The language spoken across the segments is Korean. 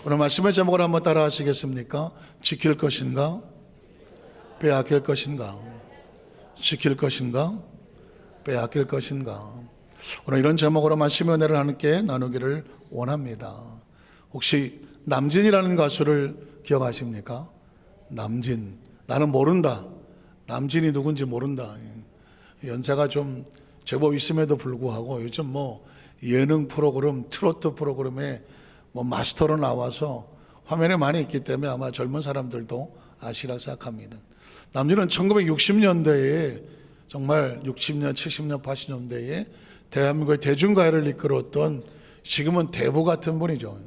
오늘 말씀의 제목을 한번 따라 하시겠습니까? 지킬 것인가? 빼앗길 것인가? 지킬 것인가? 빼앗길 것인가? 오늘 이런 제목으로 말씀의 은혜를 함께 나누기를 원합니다. 혹시 남진이라는 가수를 기억하십니까? 남진. 나는 모른다. 남진이 누군지 모른다. 연세가 좀 제법 있음에도 불구하고 요즘 뭐 예능 프로그램, 트로트 프로그램에 뭐 마스터로 나와서 화면에 많이 있기 때문에 아마 젊은 사람들도 아시라 생각합니다. 남진은 1960년대에 정말 60년, 70년, 80년대에 대한민국의 대중가요를 이끌었던 지금은 대부 같은 분이죠.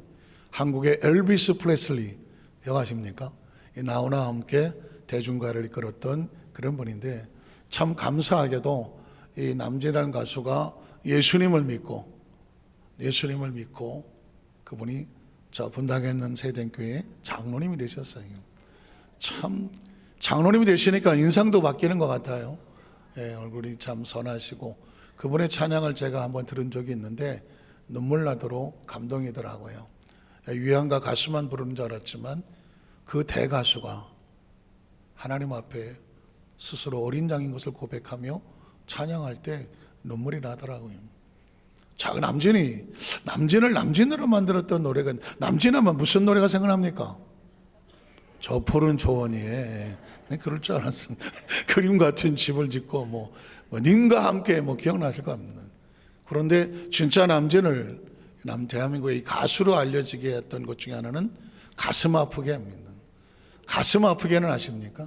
한국의 엘비스 프레슬리 기억하십니까? 나훈아와 함께 대중가요를 이끌었던 그런 분인데 참 감사하게도 이 남진이라는 가수가 예수님을 믿고 그분이 저 분당에 있는 세대교회 장로님이 되셨어요. 참 장로님이 되시니까 인상도 바뀌는 것 같아요. 얼굴이 참 선하시고 그분의 찬양을 제가 한번 들은 적이 있는데 눈물 나도록 감동이더라고요. 유양가 가수만 부르는 줄 알았지만 그 대가수가 하나님 앞에 스스로 어린 양인 것을 고백하며 찬양할 때 눈물이 나더라고요. 자, 남진을 남진으로 만들었던 노래가, 남진하면 무슨 노래가 생각납니까? 저 푸른 조원이에, 그럴 줄 알았어. 그림 같은 집을 짓고 뭐 님과 함께 기억나실 겁니다. 그런데 진짜 남진을 대한민국의 가수로 알려지게 했던 것 중에 하나는 가슴 아프게 합니다. 가슴 아프게는 아십니까?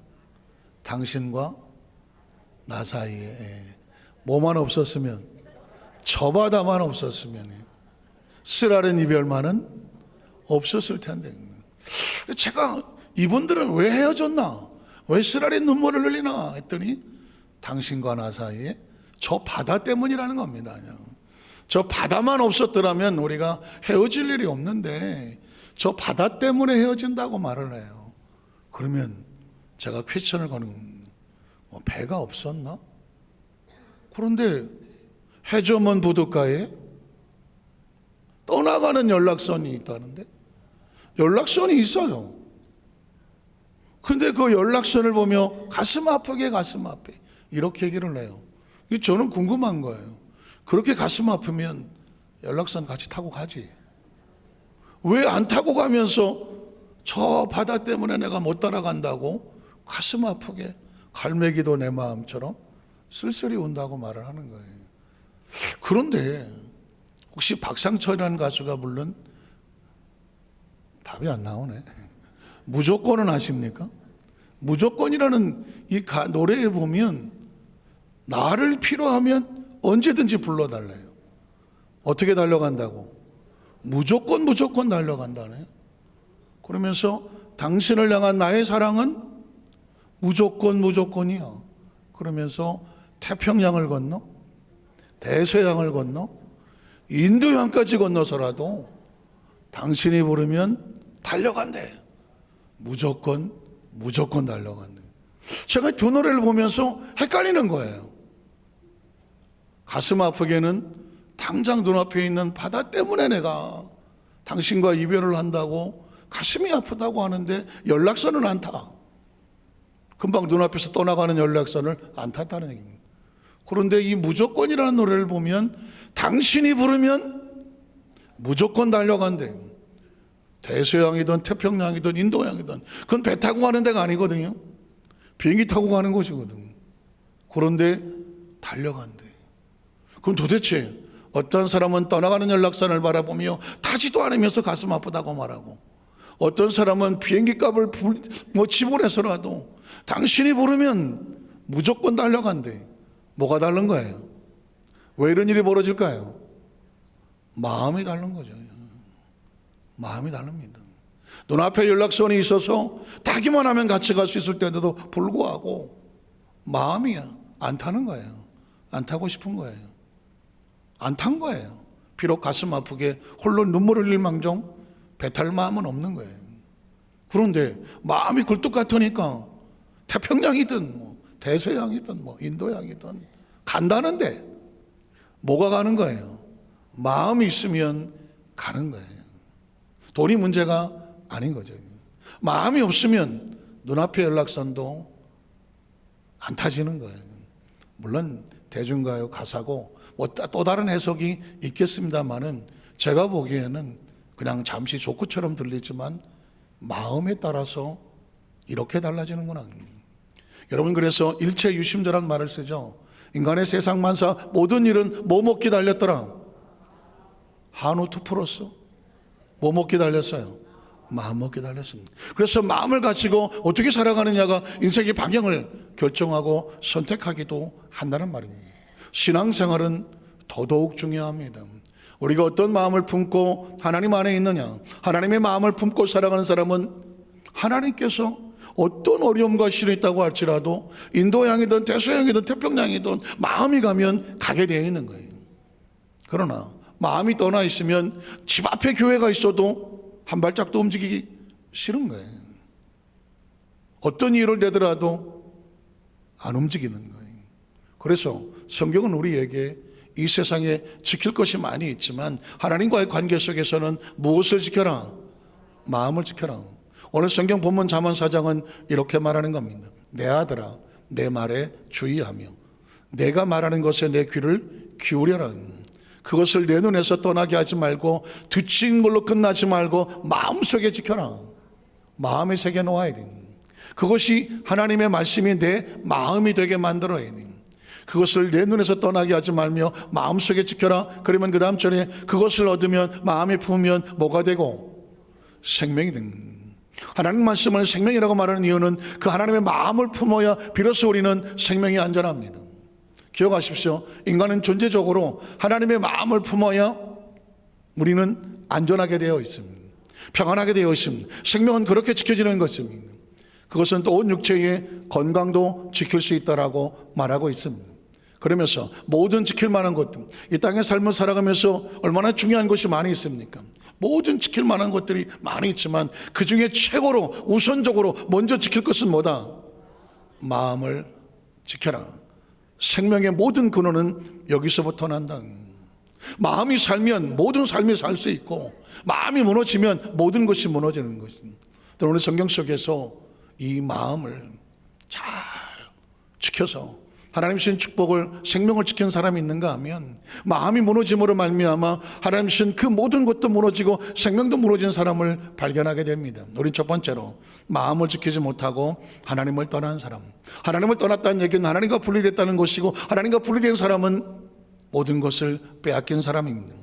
당신과 나 사이에 뭐만 없었으면, 저 바다만 없었으면, 쓰라린 이별만은 없었을 텐데. 제가 이분들은 왜 헤어졌나? 왜 쓰라린 눈물을 흘리나? 했더니 당신과 나 사이에 저 바다 때문이라는 겁니다. 그냥. 저 바다만 없었더라면 우리가 헤어질 일이 없는데 저 바다 때문에 헤어진다고 말을 해요. 그러면 제가 퀘스천을 거는 배가 없었나? 그런데 해저먼 부둣가에 떠나가는 연락선이 있다는데? 연락선이 있어요. 근데 그 연락선을 보며 가슴 아프게 이렇게 얘기를 해요. 저는 궁금한 거예요. 그렇게 가슴 아프면 연락선 같이 타고 가지. 왜 안 타고 가면서 저 바다 때문에 내가 못 따라간다고 가슴 아프게 갈매기도 내 마음처럼 쓸쓸히 운다고 말을 하는 거예요. 그런데 혹시 박상철이라는 가수가 부른, 답이 안 나오네. 무조건은 아십니까? 무조건이라는 이 노래에 보면 나를 필요하면 언제든지 불러달래요. 어떻게 달려간다고? 무조건 달려간다네. 그러면서 당신을 향한 나의 사랑은 무조건이야. 그러면서 태평양을 건너, 대서양을 건너, 인도양까지 건너서라도 당신이 부르면 달려간대. 무조건 달려간대. 제가 두 노래를 보면서 헷갈리는 거예요. 가슴 아프게는 당장 눈앞에 있는 바다 때문에 내가 당신과 이별을 한다고 가슴이 아프다고 하는데 연락선은 안 타. 금방 눈앞에서 떠나가는 연락선을 안 탔다는 얘기입니다. 그런데 이 무조건이라는 노래를 보면 당신이 부르면 무조건 달려간대. 대서양이든 태평양이든 인도양이든 그건 배 타고 가는 데가 아니거든요. 비행기 타고 가는 곳이거든요. 그런데 달려간대. 그럼 도대체 어떤 사람은 떠나가는 연락선을 바라보며 타지도 않으면서 가슴 아프다고 말하고, 어떤 사람은 비행기 값을 지불해서라도 당신이 부르면 무조건 달려간대. 뭐가 다른 거예요? 왜 이런 일이 벌어질까요? 마음이 다른 거죠. 마음이 다릅니다. 눈앞에 연락선이 있어서 타기만 하면 같이 갈 수 있을 때도 불구하고 마음이 안 타는 거예요. 안 타고 싶은 거예요. 안 탄 거예요. 비록 가슴 아프게 홀로 눈물을 흘릴 망정 배 탈 마음은 없는 거예요. 그런데 마음이 굴뚝 같으니까 태평양이든 대서양이든 인도양이든 간다는데 뭐가 가는 거예요? 마음이 있으면 가는 거예요. 돈이 문제가 아닌 거죠. 마음이 없으면 눈앞의 연락선도 안 타지는 거예요. 물론 대중가요 가사고 뭐 또 다른 해석이 있겠습니다만은 제가 보기에는 그냥 잠시 조크처럼 들리지만 마음에 따라서 이렇게 달라지는구나. 여러분, 그래서 일체 유심되란 말을 쓰죠. 인간의 세상 만사 모든 일은 뭐 먹기 달렸더라? 한우 투프로스. 뭐 먹기 달렸어요? 마음 먹기 달렸습니다. 그래서 마음을 가지고 어떻게 살아가느냐가 인생의 방향을 결정하고 선택하기도 한다는 말입니다. 신앙생활은 더더욱 중요합니다. 우리가 어떤 마음을 품고 하나님 안에 있느냐, 하나님의 마음을 품고 살아가는 사람은 하나님께서 어떤 어려움과 시련이 있다고 할지라도 인도양이든 대서양이든 태평양이든 마음이 가면 가게 되어 있는 거예요. 그러나 마음이 떠나 있으면 집 앞에 교회가 있어도 한 발짝도 움직이기 싫은 거예요. 어떤 이유를 대더라도 안 움직이는 거예요. 그래서 성경은 우리에게 이 세상에 지킬 것이 많이 있지만 하나님과의 관계 속에서는 무엇을 지켜라? 마음을 지켜라. 오늘 성경 본문 잠언 4장은 이렇게 말하는 겁니다. 내 아들아, 내 말에 주의하며 내가 말하는 것에 내 귀를 기울여라. 그것을 내 눈에서 떠나게 하지 말고 듣진 걸로 끝나지 말고 마음속에 지켜라. 마음에 새겨 놓아야 돼. 그것이 하나님의 말씀이 내 마음이 되게 만들어야 돼. 그것을 내 눈에서 떠나게 하지 말며 마음속에 지켜라. 그러면 그 다음 절에 그것을 얻으면 마음에 품으면 뭐가 되고 생명이 된. 하나님 말씀을 생명이라고 말하는 이유는 그 하나님의 마음을 품어야 비로소 우리는 생명이 안전합니다. 기억하십시오. 인간은 존재적으로 하나님의 마음을 품어야 우리는 안전하게 되어 있습니다. 평안하게 되어 있습니다. 생명은 그렇게 지켜지는 것입니다. 그것은 또 온 육체의 건강도 지킬 수 있다라고 말하고 있습니다. 그러면서 모든 지킬 만한 것들, 이 땅의 삶을 살아가면서 얼마나 중요한 것이 많이 있습니까? 모든 지킬 만한 것들이 많이 있지만 그 중에 최고로 우선적으로 먼저 지킬 것은 뭐다? 마음을 지켜라. 생명의 모든 근원은 여기서부터 난다. 마음이 살면 모든 삶이 살 수 있고 마음이 무너지면 모든 것이 무너지는 것입니다. 오늘 성경 속에서 이 마음을 잘 지켜서 하나님 주신 축복을 생명을 지키는 사람이 있는가 하면 마음이 무너짐으로 말미암아 하나님 주신 그 모든 것도 무너지고 생명도 무너진 사람을 발견하게 됩니다. 우린 첫 번째로 마음을 지키지 못하고 하나님을 떠난 사람. 하나님을 떠났다는 얘기는 하나님과 분리됐다는 것이고 하나님과 분리된 사람은 모든 것을 빼앗긴 사람입니다.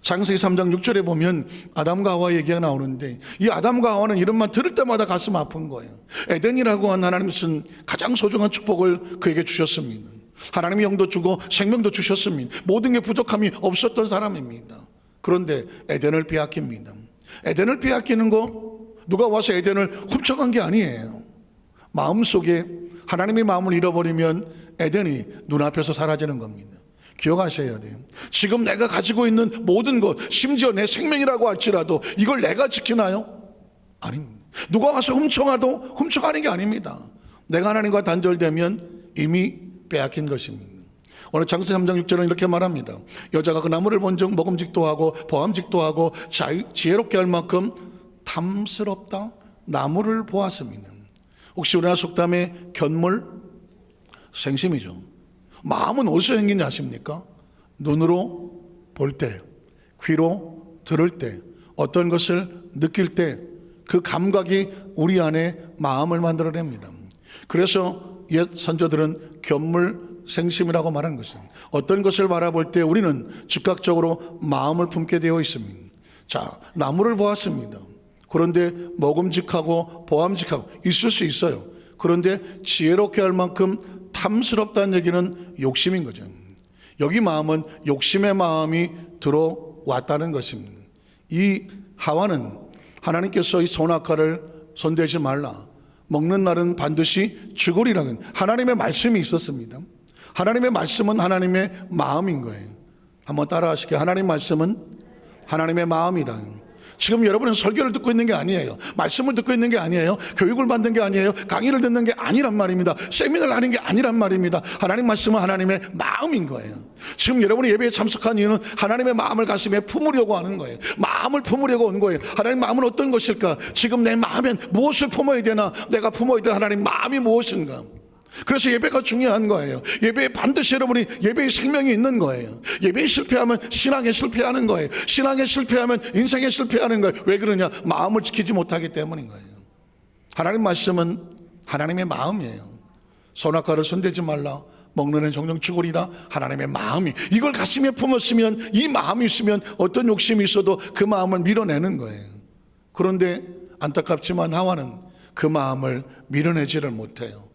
창세기 3장 6절에 보면 아담과 하와 얘기가 나오는데 이 아담과 하와는 이름만 들을 때마다 가슴 아픈 거예요. 에덴이라고 한 하나님이 쓴 가장 소중한 축복을 그에게 주셨습니다. 하나님의 영도 주고 생명도 주셨습니다. 모든 게 부족함이 없었던 사람입니다. 그런데 에덴을 빼앗깁니다. 에덴을 빼앗기는 거 누가 와서 에덴을 훔쳐간 게 아니에요. 마음속에 하나님의 마음을 잃어버리면 에덴이 눈앞에서 사라지는 겁니다. 기억하셔야 돼요. 지금 내가 가지고 있는 모든 것, 심지어 내 생명이라고 할지라도 이걸 내가 지키나요? 아닙니다. 누가 와서 훔쳐가도 훔쳐가는 게 아닙니다. 내가 하나님과 단절되면 이미 빼앗긴 것입니다. 오늘 창세기 3장 6절은 이렇게 말합니다. 여자가 그 나무를 본즉 먹음직도 하고 보암직도 하고 지혜롭게 할 만큼 탐스럽다 나무를 보았습니다. 혹시 우리나라 속담에 견물 생심이죠. 마음은 어디서 생기는지 아십니까? 눈으로 볼 때, 귀로 들을 때, 어떤 것을 느낄 때 그 감각이 우리 안에 마음을 만들어냅니다. 그래서 옛 선조들은 견물생심이라고 말하는 것입니다. 어떤 것을 바라볼 때 우리는 즉각적으로 마음을 품게 되어 있습니다. 자, 나무를 보았습니다. 그런데 먹음직하고 보암직하고 있을 수 있어요. 그런데 지혜롭게 할 만큼 탐스럽다는 얘기는 욕심인 거죠. 여기 마음은 욕심의 마음이 들어왔다는 것입니다. 이 하와는 하나님께서 이 선악과를 손대지 말라, 먹는 날은 반드시 죽으리라는 하나님의 말씀이 있었습니다. 하나님의 말씀은 하나님의 마음인 거예요. 한번 따라 하실게요. 하나님 말씀은 하나님의 마음이다. 지금 여러분은 설교를 듣고 있는 게 아니에요. 말씀을 듣고 있는 게 아니에요. 교육을 받는 게 아니에요. 강의를 듣는 게 아니란 말입니다. 세미나를 하는 게 아니란 말입니다. 하나님 말씀은 하나님의 마음인 거예요. 지금 여러분이 예배에 참석한 이유는 하나님의 마음을 가슴에 품으려고 하는 거예요. 마음을 품으려고 온 거예요. 하나님 마음은 어떤 것일까? 지금 내 마음엔 무엇을 품어야 되나? 내가 품어야 될 하나님 마음이 무엇인가? 그래서 예배가 중요한 거예요. 예배에 반드시 여러분이 예배의 생명이 있는 거예요. 예배에 실패하면 신앙에 실패하는 거예요. 신앙에 실패하면 인생에 실패하는 거예요. 왜 그러냐? 마음을 지키지 못하기 때문인 거예요. 하나님 말씀은 하나님의 마음이에요. 선악과를 손대지 말라, 먹는 애 종종 죽으리라. 하나님의 마음이, 이걸 가슴에 품었으면, 이 마음이 있으면 어떤 욕심이 있어도 그 마음을 밀어내는 거예요. 그런데 안타깝지만 하와는 그 마음을 밀어내지를 못해요.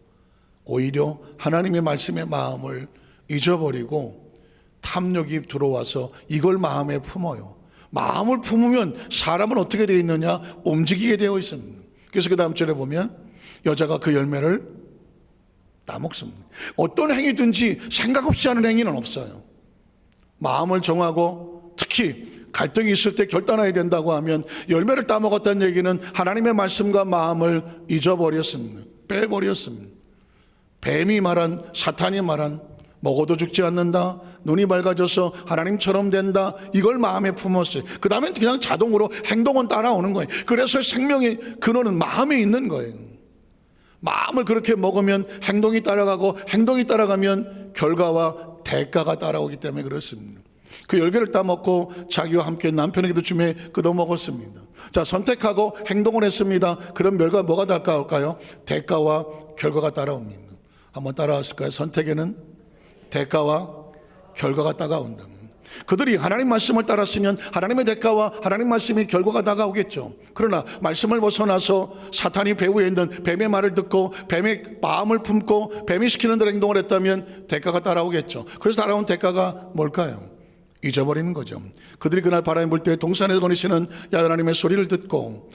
오히려 하나님의 말씀의 마음을 잊어버리고 탐욕이 들어와서 이걸 마음에 품어요. 마음을 품으면 사람은 어떻게 되어 있느냐? 움직이게 되어 있습니다. 그래서 그 다음 절에 보면 여자가 그 열매를 따먹습니다. 어떤 행위든지 생각 없이 하는 행위는 없어요. 마음을 정하고 특히 갈등이 있을 때 결단해야 된다고 하면 열매를 따먹었다는 얘기는 하나님의 말씀과 마음을 잊어버렸습니다. 빼버렸습니다. 뱀이 말한, 사탄이 말한 먹어도 죽지 않는다, 눈이 밝아져서 하나님처럼 된다, 이걸 마음에 품었어요. 그 다음엔 그냥 자동으로 행동은 따라오는 거예요. 그래서 생명의 근원은 마음에 있는 거예요. 마음을 그렇게 먹으면 행동이 따라가고, 행동이 따라가면 결과와 대가가 따라오기 때문에 그렇습니다. 그 열매를 따먹고 자기와 함께 남편에게도 주매 그도 먹었습니다. 자, 선택하고 행동을 했습니다. 그럼 결과 뭐가 따라올까요? 대가와 결과가 따라옵니다. 한번 따라왔을까요? 선택에는 대가와 결과가 따라온다. 그들이 하나님 말씀을 따랐으면 하나님의 대가와 하나님 말씀의 결과가 다가오겠죠. 그러나 말씀을 벗어나서 사탄이 배후에 있는 뱀의 말을 듣고 뱀의 마음을 품고 뱀이 시키는 대로 행동을 했다면 대가가 따라오겠죠. 그래서 따라온 대가가 뭘까요? 잊어버리는 거죠. 그들이 그날 바람이 불 때 동산에서 거니시는 야훼 하나님의 소리를 듣고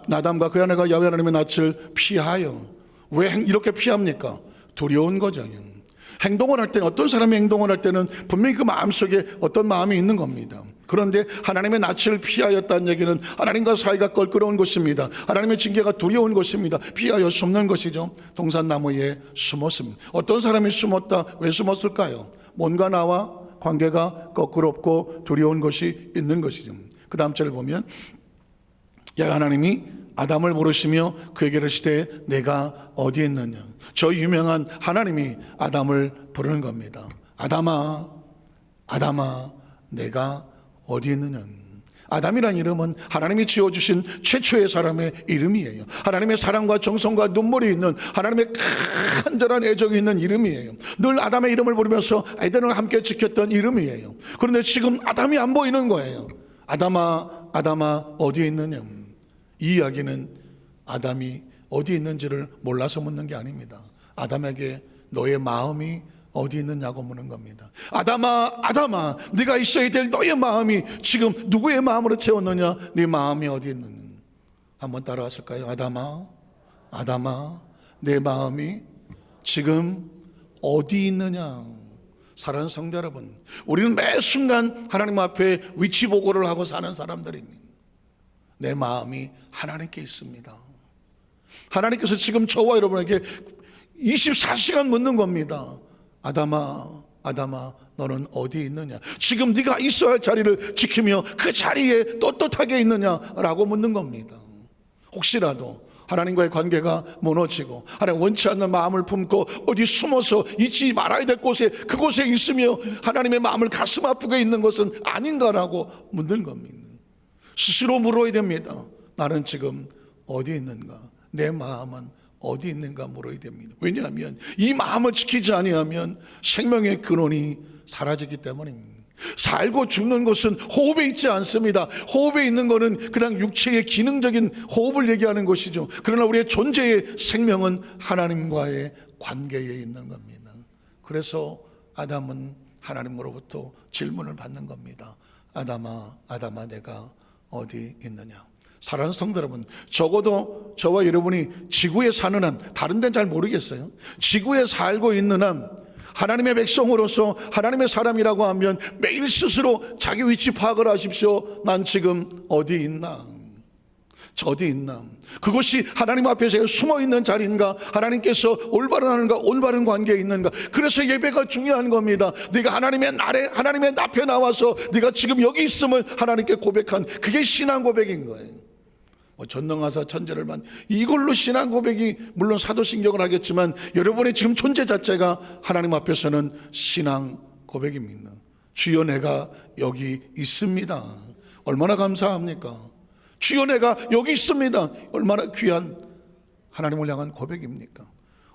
나담과 그 아내가 야훼 하나님의 낯을 피하여. 왜 이렇게 피합니까? 두려운 거죠. 행동을 할 때는, 어떤 사람이 행동을 할 때는 분명히 그 마음속에 어떤 마음이 있는 겁니다. 그런데 하나님의 낯을 피하였다는 얘기는 하나님과 사이가 껄끄러운 것입니다. 하나님의 징계가 두려운 것입니다. 피하여 숨는 것이죠. 동산나무에 숨었습니다. 어떤 사람이 숨었다? 왜 숨었을까요? 뭔가 나와 관계가 거꾸럽고 두려운 것이 있는 것이죠. 그 다음 절을 보면 야훼 하나님이 아담을 부르시며 그에게 이르시되 내가 어디에 있느냐. 저 유명한 하나님이 아담을 부르는 겁니다. 아담아, 아담아, 내가 어디에 있느냐. 아담이란 이름은 하나님이 지어주신 최초의 사람의 이름이에요. 하나님의 사랑과 정성과 눈물이 있는, 하나님의 간절한 애정이 있는 이름이에요. 늘 아담의 이름을 부르면서 에덴을 함께 지켰던 이름이에요. 그런데 지금 아담이 안 보이는 거예요. 아담아, 아담아, 어디에 있느냐. 이 이야기는 아담이 어디 있는지를 몰라서 묻는 게 아닙니다. 아담에게 너의 마음이 어디 있느냐고 묻는 겁니다. 아담아, 아담아, 네가 있어야 될 너의 마음이 지금 누구의 마음으로 채웠느냐? 네 마음이 어디 있느냐? 한번 따라왔을까요? 아담아, 아담아, 내 마음이 지금 어디 있느냐? 사랑하는 성도 여러분, 우리는 매 순간 하나님 앞에 위치 보고를 하고 사는 사람들입니다. 내 마음이 하나님께 있습니다. 하나님께서 지금 저와 여러분에게 24시간 묻는 겁니다. 아담아, 아담아, 너는 어디 있느냐? 지금 네가 있어야 할 자리를 지키며 그 자리에 떳떳하게 있느냐라고 묻는 겁니다. 혹시라도 하나님과의 관계가 무너지고 하나님 원치 않는 마음을 품고 어디 숨어서 있지 말아야 될 곳에, 그곳에 있으며 하나님의 마음을 가슴 아프게 있는 것은 아닌가라고 묻는 겁니다. 스스로 물어야 됩니다. 나는 지금 어디 있는가? 내 마음은 어디 있는가 물어야 됩니다. 왜냐하면 이 마음을 지키지 아니하면 생명의 근원이 사라지기 때문입니다. 살고 죽는 것은 호흡에 있지 않습니다. 호흡에 있는 것은 그냥 육체의 기능적인 호흡을 얘기하는 것이죠. 그러나 우리의 존재의 생명은 하나님과의 관계에 있는 겁니다. 그래서 아담은 하나님으로부터 질문을 받는 겁니다. 아담아, 아담아, 내가 어디 있느냐. 사랑하는 성도 여러분, 적어도 저와 여러분이 지구에 사는 한, 다른 데는 잘 모르겠어요. 지구에 살고 있는 한 하나님의 백성으로서 하나님의 사람이라고 하면 매일 스스로 자기 위치 파악을 하십시오. 난 지금 어디 있나? 저 어디 있나? 그것이 하나님 앞에 제가 숨어 있는 자리인가? 하나님께서 올바른 관계에 있는가? 그래서 예배가 중요한 겁니다. 네가 하나님의 앞에 나와서 네가 지금 여기 있음을 하나님께 고백한, 그게 신앙 고백인 거예요. 전능하사 천지를 이걸로 신앙 고백이, 물론 사도신경을 하겠지만 여러분의 지금 존재 자체가 하나님 앞에서는 신앙 고백입니다. 주여 내가 여기 있습니다. 얼마나 감사합니까? 주여 내가 여기 있습니다. 얼마나 귀한 하나님을 향한 고백입니까?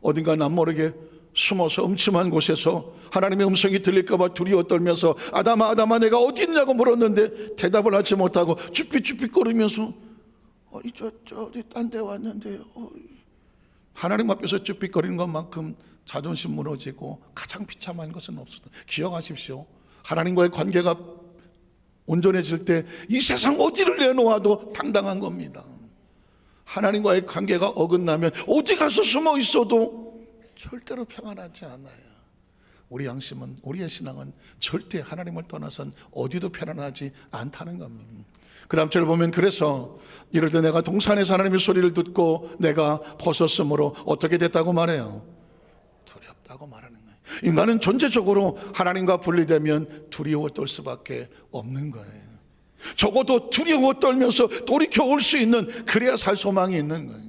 어딘가 남모르게 숨어서 음침한 곳에서 하나님의 음성이 들릴까 봐 두려워 떨면서 아담아 아담아 내가 어디 있냐고 물었는데 대답을 하지 못하고 쭈삣쭈삣 거리면서 어디 딴 데 왔는데요. 하나님 앞에서 쭈삣거리는 것만큼 자존심 무너지고 가장 비참한 것은 없었다. 기억하십시오. 하나님과의 관계가 온전해질 때 이 세상 어디를 내놓아도 당당한 겁니다. 하나님과의 관계가 어긋나면 어디 가서 숨어 있어도 절대로 평안하지 않아요. 우리 양심은, 우리의 신앙은 절대 하나님을 떠나선 어디도 편안하지 않다는 겁니다. 그 다음 절을 보면 그래서 이럴 때 내가 동산에서 하나님의 소리를 듣고 내가 벗었으므로 어떻게 됐다고 말해요? 두렵다고 말하는 거예요. 인간은 전체적으로 하나님과 분리되면 두려워 떨 수밖에 없는 거예요. 적어도 두려워 떨면서 돌이켜 올 수 있는, 그래야 살 소망이 있는 거예요.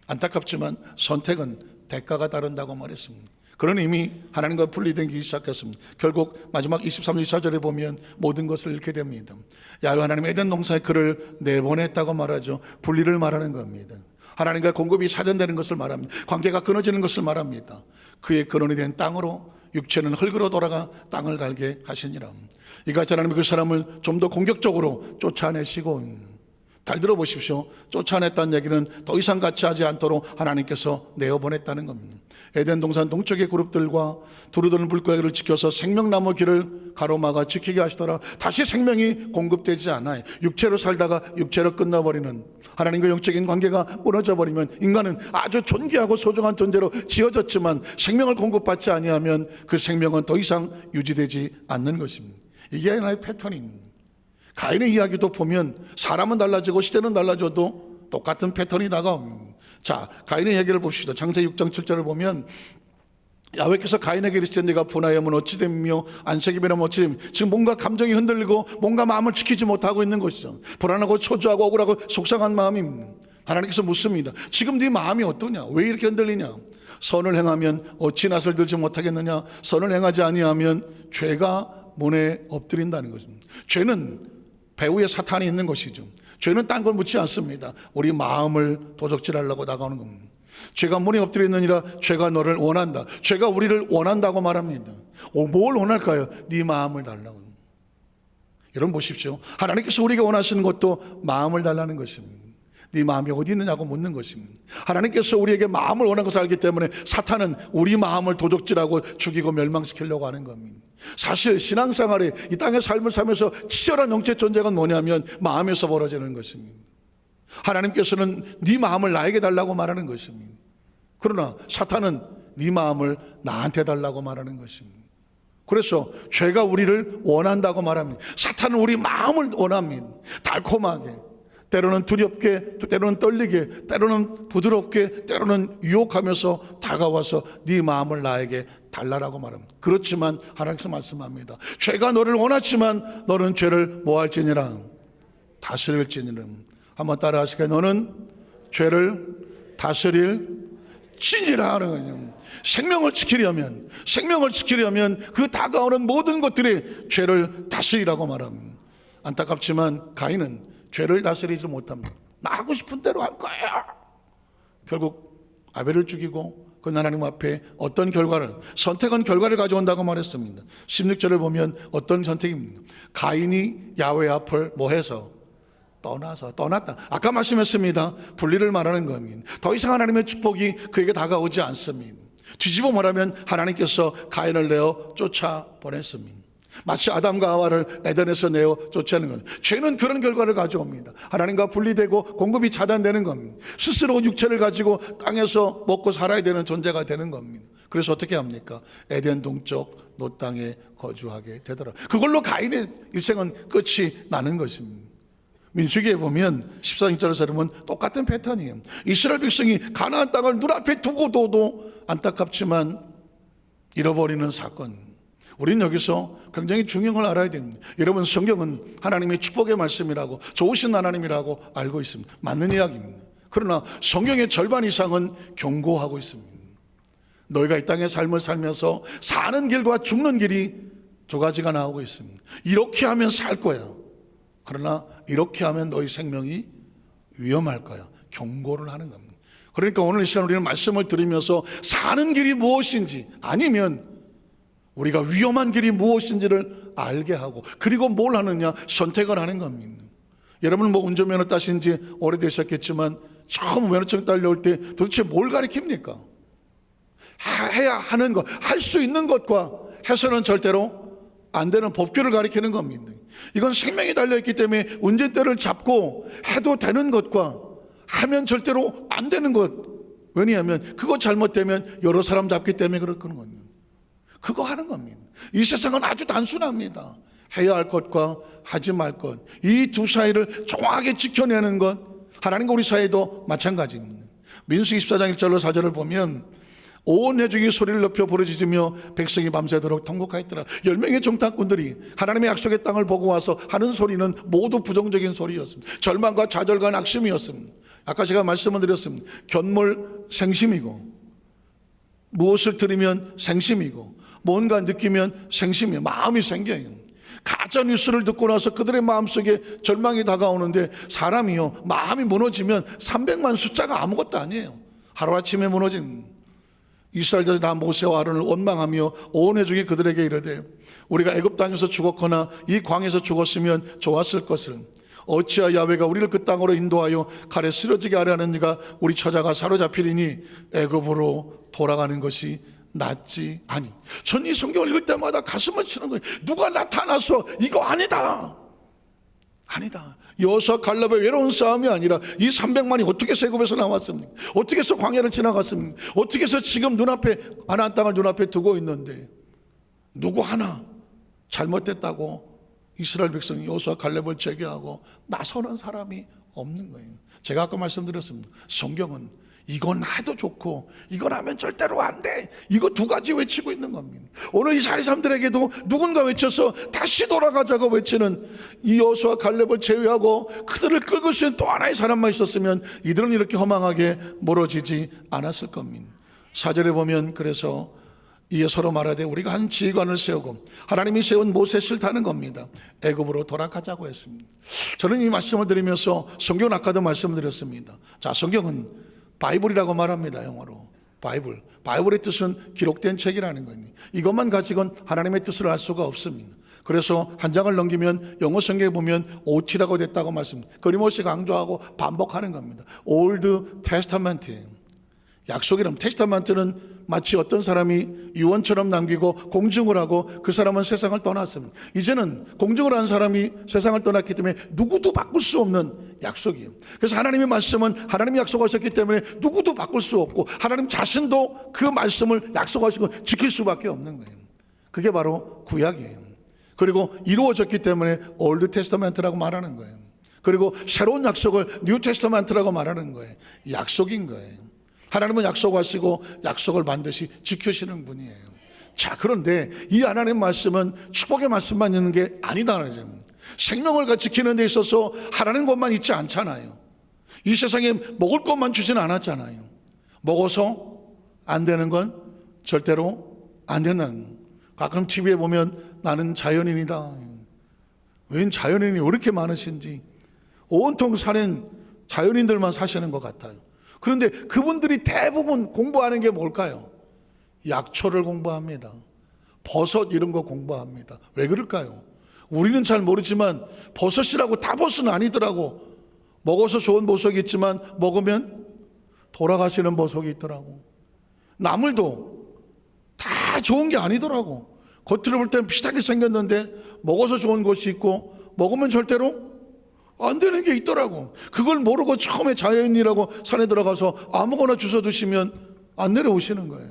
안타깝지만 선택은 대가가 따른다고 말했습니다. 그런 이미 하나님과 분리되기 시작했습니다. 결국 마지막 23절 24절에 보면 모든 것을 잃게 됩니다. 야훼 하나님 에덴 동산에 그를 내보냈다고 말하죠. 분리를 말하는 겁니다. 하나님과 공급이 차단되는 것을 말합니다. 관계가 끊어지는 것을 말합니다. 그의 근원이 된 땅으로 육체는 흙으로 돌아가 땅을 갈게 하시니라. 이같이 하나님이 그 사람을 좀 더 공격적으로 쫓아내시고, 잘 들어보십시오. 쫓아냈다는 얘기는 더 이상 같이 하지 않도록 하나님께서 내어보냈다는 겁니다. 에덴 동산 동쪽의 그룹들과 두루두는 물고기를 지켜서 생명나무 길을 가로막아 지키게 하시더라. 다시 생명이 공급되지 않아요. 육체로 살다가 육체로 끝나버리는, 하나님과 영적인 관계가 무너져 버리면 인간은 아주 존귀하고 소중한 존재로 지어졌지만 생명을 공급받지 아니하면 그 생명은 더 이상 유지되지 않는 것입니다. 이게 하나의 패턴입니다. 가인의 이야기도 보면 사람은 달라지고 시대는 달라져도 똑같은 패턴이 다가옵니다. 자, 가인의 얘기를 봅시다. 창세기 6장 7절을 보면 야훼께서 가인에게 이르시되 네가 분하여면 어찌 됨며 안색이 변하면 어찌 됨며, 지금 뭔가 감정이 흔들리고 뭔가 마음을 지키지 못하고 있는 것이죠. 불안하고 초조하고 억울하고 속상한 마음입니다. 하나님께서 묻습니다. 지금 네 마음이 어떠냐? 왜 이렇게 흔들리냐? 선을 행하면 어찌 낯을 들지 못하겠느냐? 선을 행하지 아니하면 죄가 문에 엎드린다는 것입니다. 죄는 배후에 사탄이 있는 것이죠. 죄는 딴 걸 묻지 않습니다. 우리 마음을 도적질하려고 나가는 겁니다. 죄가 문에 엎드리느니라. 죄가 너를 원한다. 죄가 우리를 원한다고 말합니다. 뭘 원할까요? 네 마음을 달라고. 여러분 보십시오. 하나님께서 우리에게 원하시는 것도 마음을 달라는 것입니다. 네 마음이 어디 있느냐고 묻는 것입니다. 하나님께서 우리에게 마음을 원하는 것을 알기 때문에 사탄은 우리 마음을 도적질하고 죽이고 멸망시키려고 하는 겁니다. 사실 신앙생활에 이 땅의 삶을 살면서 치열한 영적 전쟁은 뭐냐면 마음에서 벌어지는 것입니다. 하나님께서는 네 마음을 나에게 달라고 말하는 것입니다. 그러나 사탄은 네 마음을 나한테 달라고 말하는 것입니다. 그래서 죄가 우리를 원한다고 말합니다. 사탄은 우리 마음을 원합니다. 달콤하게, 때로는 두렵게, 때로는 떨리게, 때로는 부드럽게, 때로는 유혹하면서 다가와서 네 마음을 나에게 달라라고 말합니다. 그렇지만 하나님께서 말씀합니다. 죄가 너를 원하지만 너는 죄를 뭐 할지니라? 다스릴지니라. 한번 따라 하실까요? 너는 죄를 다스릴지니라 하는 거예요. 생명을 지키려면 그 다가오는 모든 것들이 죄를 다스리라고 말합니다. 안타깝지만 가인은 죄를 다스리지 못합니다. 나 하고 싶은 대로 할 거야. 결국 아벨을 죽이고 그 하나님 앞에 어떤 결과를, 선택은 결과를 가져온다고 말했습니다. 16절을 보면 어떤 선택입니까? 가인이 야훼 앞을 뭐 해서? 떠났다. 아까 말씀했습니다. 분리를 말하는 겁니다. 더 이상 하나님의 축복이 그에게 다가오지 않습니다. 뒤집어 말하면 하나님께서 가인을 내어 쫓아보냈습니다. 마치 아담과 하와를 에덴에서 내어 쫓아내는 겁니다. 죄는 그런 결과를 가져옵니다. 하나님과 분리되고 공급이 차단되는 겁니다. 스스로 육체를 가지고 땅에서 먹고 살아야 되는 존재가 되는 겁니다. 그래서 어떻게 합니까? 에덴 동쪽 노 땅에 거주하게 되더라. 그걸로 가인의 일생은 끝이 나는 것입니다. 민수기에 보면 14절에서 보면 똑같은 패턴이에요. 이스라엘 백성이 가나안 땅을 눈앞에 두고도 안타깝지만 잃어버리는 사건. 우리는 여기서 굉장히 중요한 걸 알아야 됩니다. 여러분, 성경은 하나님의 축복의 말씀이라고, 좋으신 하나님이라고 알고 있습니다. 맞는 이야기입니다. 그러나 성경의 절반 이상은 경고하고 있습니다. 너희가 이 땅의 삶을 살면서 사는 길과 죽는 길이 두 가지가 나오고 있습니다. 이렇게 하면 살 거야. 그러나 이렇게 하면 너희 생명이 위험할 거야. 경고를 하는 겁니다. 그러니까 오늘 이 시간 우리는 말씀을 들으면서 사는 길이 무엇인지, 아니면 우리가 위험한 길이 무엇인지를 알게 하고, 그리고 뭘 하느냐, 선택을 하는 겁니다. 여러분 운전면허 따신 지 오래되셨겠지만 처음 면허증 따려올 때 도대체 뭘 가리킵니까? 해야 하는 것, 할 수 있는 것과 해서는 절대로 안 되는 법규를 가리키는 겁니다. 이건 생명이 달려있기 때문에 운전대를 잡고 해도 되는 것과 하면 절대로 안 되는 것. 왜냐하면 그거 잘못되면 여러 사람 잡기 때문에 그렇거든요. 그거 하는 겁니다. 이 세상은 아주 단순합니다. 해야 할 것과 하지 말 것, 이 두 사이를 정확하게 지켜내는 것, 하나님과 우리 사이도 마찬가지입니다. 민수기 14장 1절로 4절을 보면 온 회중이 소리를 높여 부르짖으며 백성이 밤새도록 통곡하였더라. 10명의 정탐꾼들이 하나님의 약속의 땅을 보고 와서 하는 소리는 모두 부정적인 소리였습니다. 절망과 좌절과 낙심이었습니다. 아까 제가 말씀을 드렸습니다. 견물 생심이고, 무엇을 들으면 생심이고, 뭔가 느끼면 생심이에요. 마음이 생겨요. 가짜 뉴스를 듣고 나서 그들의 마음속에 절망이 다가오는데, 사람이요, 마음이 무너지면 300만 숫자가 아무것도 아니에요. 하루아침에 무너진. 이스라엘들이 다 모세와 아론을 원망하며 온 회중이 그들에게 이르되, 우리가 애굽 땅에서 죽었거나 이 광에서 죽었으면 좋았을 것을, 어찌하여 야훼가 우리를 그 땅으로 인도하여 칼에 쓰러지게 하려 하느니가 우리 처자가 사로잡히리니 애굽으로 돌아가는 것이 낫지 아니. 전 이 성경을 읽을 때마다 가슴을 치는 거예요. 누가 나타나서 이거 아니다, 아니다. 여호수아 갈렙의 외로운 싸움이 아니라 이 300만이 어떻게 해서 애굽에서 나왔습니까? 어떻게 해서 광야를 지나갔습니까? 어떻게 해서 지금 눈앞에 가나안 땅을 눈앞에 두고 있는데, 누구 하나 잘못됐다고 이스라엘 백성이 여호수아 갈렙을 제거하고 나서는 사람이 없는 거예요. 제가 아까 말씀드렸습니다. 성경은 이건 해도 좋고 이건 하면 절대로 안 돼, 이거 두 가지 외치고 있는 겁니다. 오늘 이 자리 사람들에게도 누군가 외쳐서 다시 돌아가자고 외치는, 이 여호수아 갈렙을 제외하고 그들을 끌고 수 있는 또 하나의 사람만 있었으면 이들은 이렇게 허망하게 멀어지지 않았을 겁니다. 4절에 보면 그래서 이에 서로 말하되 우리가 한 지휘관을 세우고 하나님이 세운 모세를 타는 겁니다. 애굽으로 돌아가자고 했습니다. 저는 이 말씀을 드리면서 성경은 아까도 말씀드렸습니다. 자, 성경은 바이블이라고 말합니다. 영어로 바이블. 바이블의 뜻은 기록된 책이라는 거예요. 이것만 가지고는 하나님의 뜻을 알 수가 없습니다. 그래서 한 장을 넘기면 영어 성경에 보면 OT라고 됐다고 말씀합니다. 끊임없이 강조하고 반복하는 겁니다. 올드 테스타멘트예요. 약속이라면, 테스타멘트는 마치 어떤 사람이 유언처럼 남기고 공증을 하고 그 사람은 세상을 떠났습니다. 이제는 공증을 한 사람이 세상을 떠났기 때문에 누구도 바꿀 수 없는 약속이에요. 그래서 하나님의 말씀은 하나님이 약속하셨기 때문에 누구도 바꿀 수 없고, 하나님 자신도 그 말씀을 약속하시고 지킬 수밖에 없는 거예요. 그게 바로 구약이에요. 그리고 이루어졌기 때문에 올드 테스타멘트라고 말하는 거예요. 그리고 새로운 약속을 뉴 테스타멘트라고 말하는 거예요. 약속인 거예요. 하나님은 약속하시고 약속을 반드시 지키시는 분이에요. 자, 그런데 이 하나님 말씀은 축복의 말씀만 있는 게 아니다. 생명을 지키는 데 있어서 하나님 것만 있지 않잖아요. 이 세상에 먹을 것만 주진 않았잖아요. 먹어서 안 되는 건 절대로 안 된다는 거예요. 가끔 TV에 보면 나는 자연인이다. 웬 자연인이 왜 이렇게 많으신지, 온통 사는 자연인들만 사시는 것 같아요. 그런데 그분들이 대부분 공부하는 게 뭘까요? 약초를 공부합니다. 버섯 이런 거 공부합니다. 왜 그럴까요? 우리는 잘 모르지만 버섯이라고 다 버섯은 아니더라고. 먹어서 좋은 버섯이 있지만 먹으면 돌아가시는 버섯이 있더라고. 나물도 다 좋은 게 아니더라고. 겉으로 볼 때는 비슷하게 생겼는데 먹어서 좋은 것이 있고 먹으면 절대로 안 되는 게 있더라고. 그걸 모르고 처음에 자연인이라고 산에 들어가서 아무거나 주워 드시면 안 내려오시는 거예요.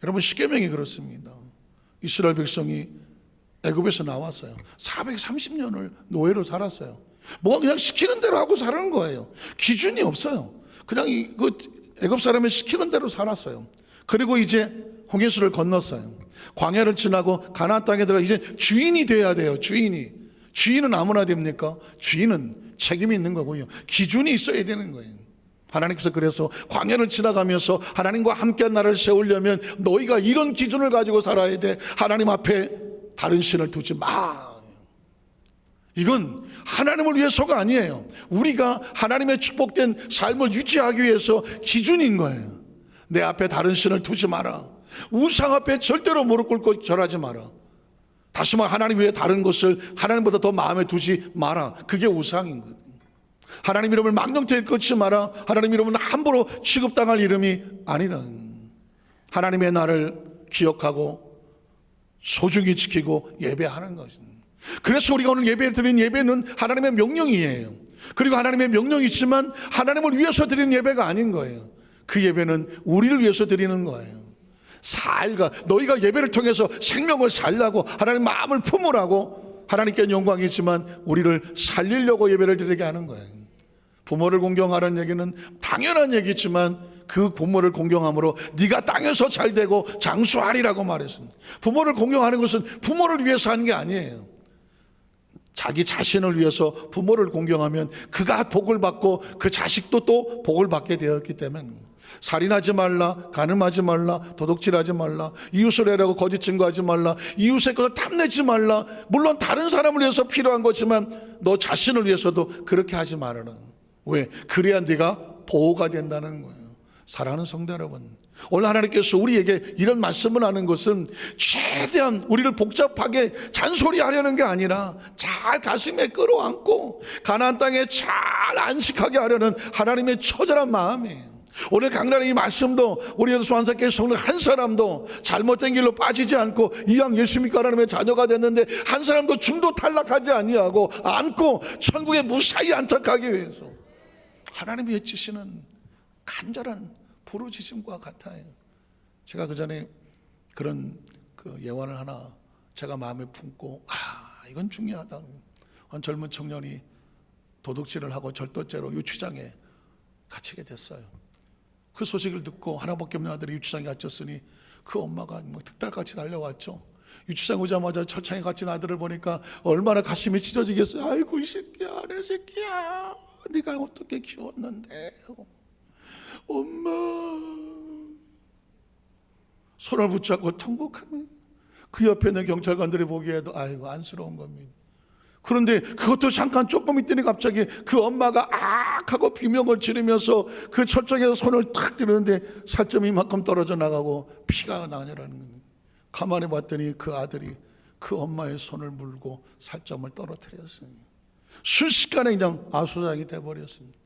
여러분, 십계명이 그렇습니다. 이스라엘 백성이 애굽에서 나왔어요. 430년을 노예로 살았어요. 뭐 그냥 시키는 대로 하고 사는 거예요. 기준이 없어요. 그냥 애굽 사람이 시키는 대로 살았어요. 그리고 이제 홍해수를 건넜어요. 광야를 지나고 가나안 땅에 들어가 이제 주인이 돼야 돼요. 주인은 아무나 됩니까? 주인은 책임이 있는 거고요. 기준이 있어야 되는 거예요. 하나님께서 그래서 광야를 지나가면서 하나님과 함께한 나라를 세우려면 너희가 이런 기준을 가지고 살아야 돼. 하나님 앞에 다른 신을 두지 마. 이건 하나님을 위해서가 아니에요. 우리가 하나님의 축복된 삶을 유지하기 위해서 기준인 거예요. 내 앞에 다른 신을 두지 마라. 우상 앞에 절대로 무릎 꿇고 절하지 마라. 다시 말해 하나님 외에 다른 것을 하나님보다 더 마음에 두지 마라. 그게 우상인 거예요. 하나님 이름을 망령되이 끊지 마라. 하나님 이름은 함부로 취급당할 이름이 아니다. 하나님의 나를 기억하고 소중히 지키고 예배하는 것입니다. 그래서 우리가 오늘 예배 드린 예배는 하나님의 명령이에요. 그리고 하나님의 명령이 있지만 하나님을 위해서 드리는 예배가 아닌 거예요. 그 예배는 우리를 위해서 드리는 거예요. 너희가 예배를 통해서 생명을 살라고 하나님 마음을 품으라고 하나님께 영광이지만 우리를 살리려고 예배를 드리게 하는 거예요. 부모를 공경하라는 얘기는 당연한 얘기지만 그 부모를 공경함으로 네가 땅에서 잘되고 장수하리라고 말했습니다. 부모를 공경하는 것은 부모를 위해서 하는 게 아니에요. 자기 자신을 위해서 부모를 공경하면 그가 복을 받고 그 자식도 또 복을 받게 되었기 때문에 살인하지 말라, 간음하지 말라, 도둑질하지 말라, 이웃을 해라고 거짓 증거하지 말라, 이웃의 것을 탐내지 말라. 물론 다른 사람을 위해서 필요한 거지만 너 자신을 위해서도 그렇게 하지 말아라. 왜? 그래야 네가 보호가 된다는 거예요. 사랑하는 성도 여러분, 오늘 하나님께서 우리에게 이런 말씀을 하는 것은 최대한 우리를 복잡하게 잔소리하려는 게 아니라 잘 가슴에 끌어안고 가나안 땅에 잘 안식하게 하려는 하나님의 처절한 마음이에요. 오늘 강단의 이 말씀도 우리 소환사교회 성도 한 사람도 잘못된 길로 빠지지 않고 이왕 예수 믿고 하나님의 자녀가 됐는데 한 사람도 중도 탈락하지 아니하고 안고 천국에 무사히 안착하기 위해서 하나님이 외치시는 간절한 부르짖음과 같아요. 제가 그 전에 그런 예언을 하나 제가 마음에 품고 이건 중요하다. 한 젊은 청년이 도둑질을 하고 절도죄로 유치장에 갇히게 됐어요. 그 소식을 듣고 하나밖에 없는 아들이 유치장에 갇혔으니 그 엄마가 득달같이 달려왔죠. 유치장 오자마자 철창에 갇힌 아들을 보니까 얼마나 가슴이 찢어지겠어요. 아이고 이 새끼야, 내 새끼야, 네가 어떻게 키웠는데 엄마. 손을 붙잡고 통곡하는 그 옆에 있는 경찰관들이 보기에도 아이고 안쓰러운 겁니다. 그런데 그것도 잠깐 조금 있더니 갑자기 그 엄마가 하고 비명을 지르면서 그 철저에서 손을 탁 들었는데 살점이 이만큼 떨어져 나가고 피가 나냐라는 겁니다. 가만히 봤더니 그 아들이 그 엄마의 손을 물고 살점을 떨어뜨렸어요. 순식간에 그냥 아수라장이 돼버렸습니다.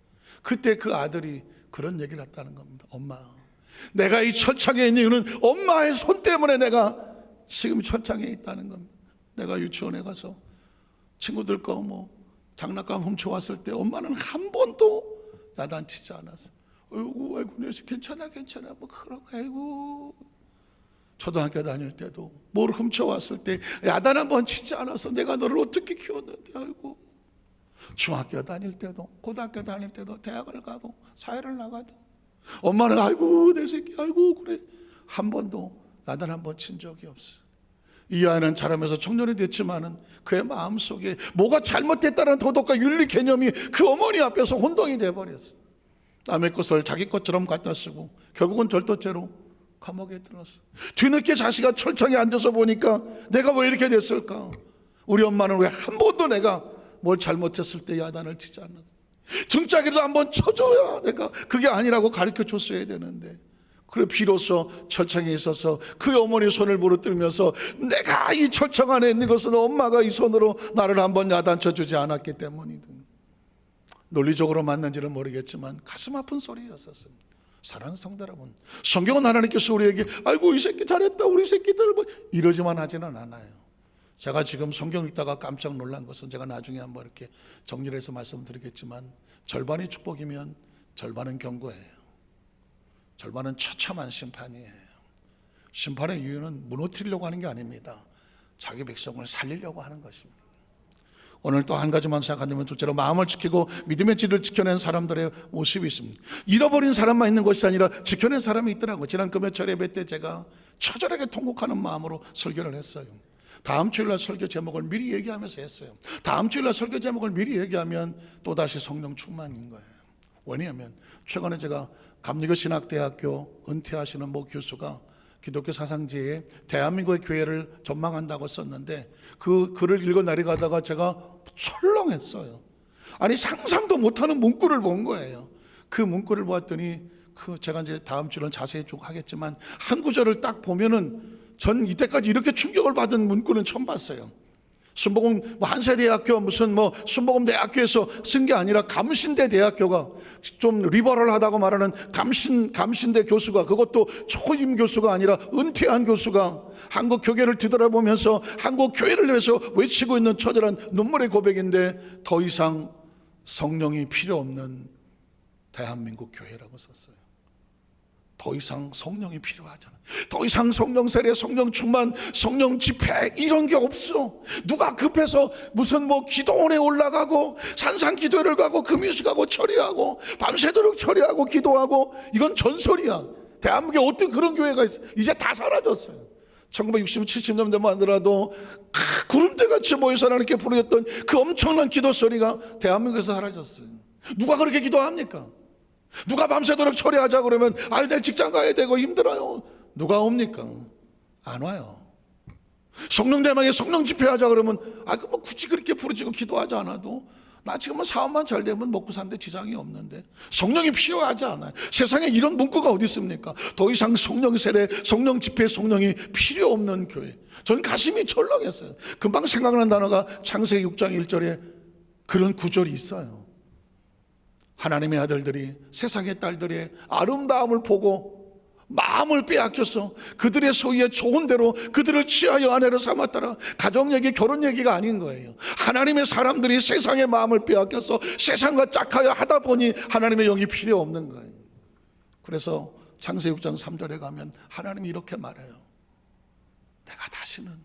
그때 그 아들이 그런 얘기를 했다는 겁니다. 엄마, 내가 이 철창에 있는 이유는 엄마의 손 때문에 내가 지금 철창에 있다는 겁니다. 내가 유치원에 가서 친구들 거 장난감 훔쳐왔을 때 엄마는 한 번도 야단치지 않았어. 아이고 내 괜찮아 그런 아이고. 초등학교 다닐 때도 뭘 훔쳐왔을 때 야단 한 번 치지 않아서 내가 너를 어떻게 키웠는데 아이고. 중학교 다닐 때도 고등학교 다닐 때도 대학을 가도 사회를 나가도 엄마는 아이고 내 새끼 아이고 그래 한 번도 야단 한 번 친 적이 없어. 이 아이는 자라면서 청년이 됐지만은 그의 마음속에 뭐가 잘못됐다는 도덕과 윤리 개념이 그 어머니 앞에서 혼동이 돼버렸어. 남의 것을 자기 것처럼 갖다 쓰고 결국은 절도죄로 감옥에 들었어. 뒤늦게 자식아 철창에 앉아서 보니까 내가 왜 이렇게 됐을까? 우리 엄마는 왜 한 번도 내가 뭘 잘못했을 때 야단을 치지 않았어? 등짝이라도 한번 쳐줘야 내가 그게 아니라고 가르쳐 줬어야 되는데. 그래 비로소 철창에 있어서 그 어머니 손을 부르뜨리면서 내가 이 철창 안에 있는 것은 엄마가 이 손으로 나를 한번 야단쳐 주지 않았기 때문이든. 논리적으로 맞는지는 모르겠지만 가슴 아픈 소리였었습니다. 사랑하는 성도 여러분, 성경은 하나님께서 우리에게 아이고 이 새끼 잘했다 우리 새끼들 이러지만 하지는 않아요. 제가 지금 성경 읽다가 깜짝 놀란 것은 제가 나중에 한번 이렇게 정리를 해서 말씀드리겠지만 절반이 축복이면 절반은 경고예요. 절반은 처참한 심판이에요. 심판의 이유는 무너뜨리려고 하는 게 아닙니다. 자기 백성을 살리려고 하는 것입니다. 오늘 또 한 가지만 생각한다면, 둘째로 마음을 지키고 믿음의 질을 지켜낸 사람들의 모습이 있습니다. 잃어버린 사람만 있는 것이 아니라 지켜낸 사람이 있더라고요. 지난 금요철 예배 때 제가 처절하게 통곡하는 마음으로 설교를 했어요. 다음 주일날 설교 제목을 미리 얘기하면서 했어요. 다음 주일날 설교 제목을 미리 얘기하면 또다시 성령 충만인 거예요. 왜냐하면 최근에 제가 감리교신학대학교 은퇴하시는 모 교수가 기독교 사상지에 대한민국의 교회를 전망한다고 썼는데, 그 글을 읽어 내려가다가 제가 철렁했어요. 아니, 상상도 못하는 문구를 본 거예요. 그 문구를 보았더니 제가 이제 다음 주는 자세히 쭉 하겠지만, 한 구절을 딱 보면은 전 이때까지 이렇게 충격을 받은 문구는 처음 봤어요. 순복음 한세대학교 무슨 순복음대학교에서 쓴 게 아니라 감신대 대학교가, 좀 리버럴하다고 말하는 감신대 교수가, 그것도 초임 교수가 아니라 은퇴한 교수가 한국 교계를 뒤돌아보면서 한국 교회를 위해서 외치고 있는 처절한 눈물의 고백인데, 더 이상 성령이 필요 없는 대한민국 교회라고 썼어요. 더 이상 성령이 필요하잖아. 더 이상 성령 세례, 성령 충만, 성령 집회 이런 게 없어. 누가 급해서 무슨 기도원에 올라가고 산상기도회를 가고 금요시 가고 처리하고 밤새도록 처리하고 기도하고, 이건 전설이야. 대한민국에 어떤 그런 교회가 있어? 이제 다 사라졌어요. 1960, 70년대만 하더라도 구름대같이 모여서 하나님께 부르셨던 그 엄청난 기도 소리가 대한민국에서 사라졌어요. 누가 그렇게 기도합니까? 누가 밤새도록 처리하자 그러면 내일 직장 가야 되고 힘들어요. 누가 옵니까? 안 와요. 성령 대망에 성령 집회하자 그러면 굳이 그렇게 부르짖고 기도하지 않아도 나 지금 사업만 잘 되면 먹고 사는데 지장이 없는데, 성령이 필요하지 않아요. 세상에 이런 문구가 어디 있습니까? 더 이상 성령 세례, 성령 집회, 성령이 필요 없는 교회. 전 가슴이 철렁했어요. 금방 생각나는 단어가 창세기 6장 1절에 그런 구절이 있어요. 하나님의 아들들이 세상의 딸들의 아름다움을 보고 마음을 빼앗겨서 그들의 소유의 좋은 대로 그들을 취하여 아내로 삼았더라. 가정 얘기, 결혼 얘기가 아닌 거예요. 하나님의 사람들이 세상의 마음을 빼앗겨서 세상과 짝하여 하다 보니 하나님의 영이 필요 없는 거예요. 그래서 창세기 6장 3절에 가면 하나님이 이렇게 말해요. 내가 다시는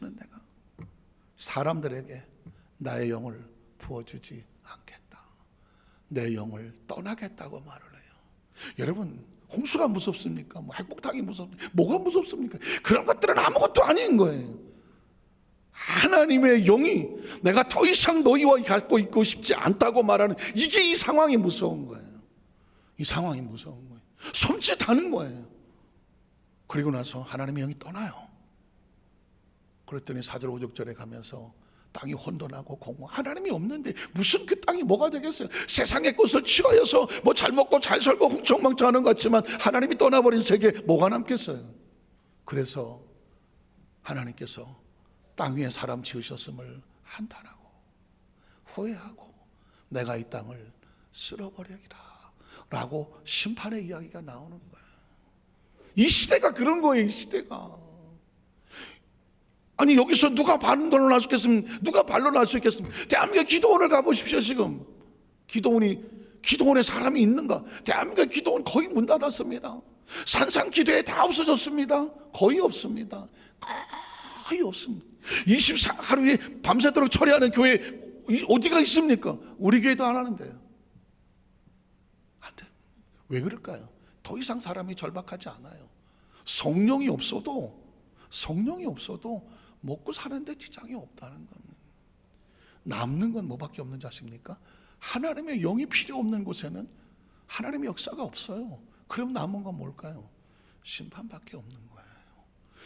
내가 사람들에게 나의 영을 부어주지 않겠다. 내 영을 떠나겠다고 말을 해요. 여러분, 홍수가 무섭습니까? 핵폭탄이 무섭습니까? 뭐가 무섭습니까? 그런 것들은 아무것도 아닌 거예요. 하나님의 영이 내가 더 이상 너희와 갖고 있고 싶지 않다고 말하는, 이게 이 상황이 무서운 거예요. 이 상황이 무서운 거예요. 섬찟하는 거예요. 그리고 나서 하나님의 영이 떠나요. 그랬더니 4절 5절에 가면서 땅이 혼돈하고 공허. 하나님이 없는데 무슨 그 땅이 뭐가 되겠어요? 세상의 것을 취하여서 잘 먹고 잘 살고 흥청망청하는 것 같지만 하나님이 떠나버린 세계에 뭐가 남겠어요? 그래서 하나님께서 땅 위에 사람 지으셨음을 한탄하고 후회하고 내가 이 땅을 쓸어버리리라 라고 심판의 이야기가 나오는 거예요. 이 시대가 그런 거예요. 이 시대가. 아니, 여기서 누가 반론할 수 있겠습니까? 누가 반론할 수 있겠습니까? 대한민국 기도원을 가보십시오. 지금 기도원에 사람이 있는가? 대한민국 기도원 거의 문 닫았습니다. 산상기도회 다 없어졌습니다. 거의 없습니다. 거의 없습니다. 24 하루에 밤새도록 처리하는 교회 어디가 있습니까? 우리 교회도 안 하는데요. 안 돼. 왜 그럴까요? 더 이상 사람이 절박하지 않아요. 성령이 없어도 먹고 사는데 지장이 없다는 겁니다. 남는 건 뭐밖에 없는 자식입니까? 하나님의 영이 필요 없는 곳에는 하나님의 역사가 없어요. 그럼 남은 건 뭘까요? 심판밖에 없는 거예요.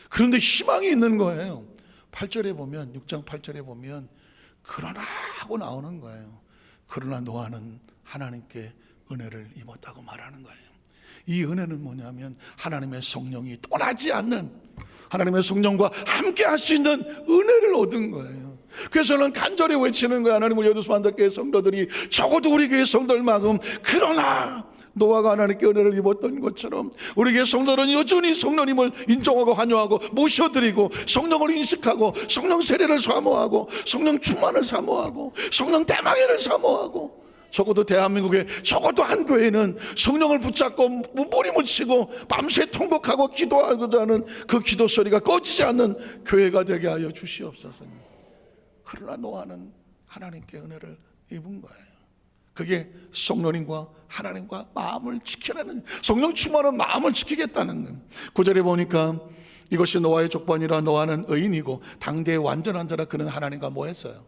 그런데 희망이 있는 거예요. 8절에 보면, 6장 8절에 보면 그러나 하고 나오는 거예요. 그러나 노아는 하나님께 은혜를 입었다고 말하는 거예요. 이 은혜는 뭐냐면 하나님의 성령이 떠나지 않는, 하나님의 성령과 함께 할 수 있는 은혜를 얻은 거예요. 그래서 저는 간절히 외치는 거예요. 하나님, 우리 여두수만덕교회 성도들이 적어도 우리 교회 성도들만큼 그러나 노아가 하나님께 은혜를 입었던 것처럼 우리 교회 성도들은 여전히 성령님을 인정하고 환영하고 모셔드리고 성령을 인식하고 성령 세례를 사모하고 성령 충만을 사모하고 성령 대망회를 사모하고, 적어도 대한민국에 적어도 한 교회는 성령을 붙잡고 몸부림을 치고 밤새 통곡하고 기도하고자 하는 그 기도 소리가 꺼지지 않는 교회가 되게 하여 주시옵소서. 그러나 노아는 하나님께 은혜를 입은 거예요. 그게 성령님과 하나님과 마음을 지켜내는, 성령 충만한 마음을 지키겠다는 거예요. 9절에 보니까 이것이 노아의 족반이라 노아는 의인이고 당대의 완전한 자라. 그는 하나님과 뭐 했어요?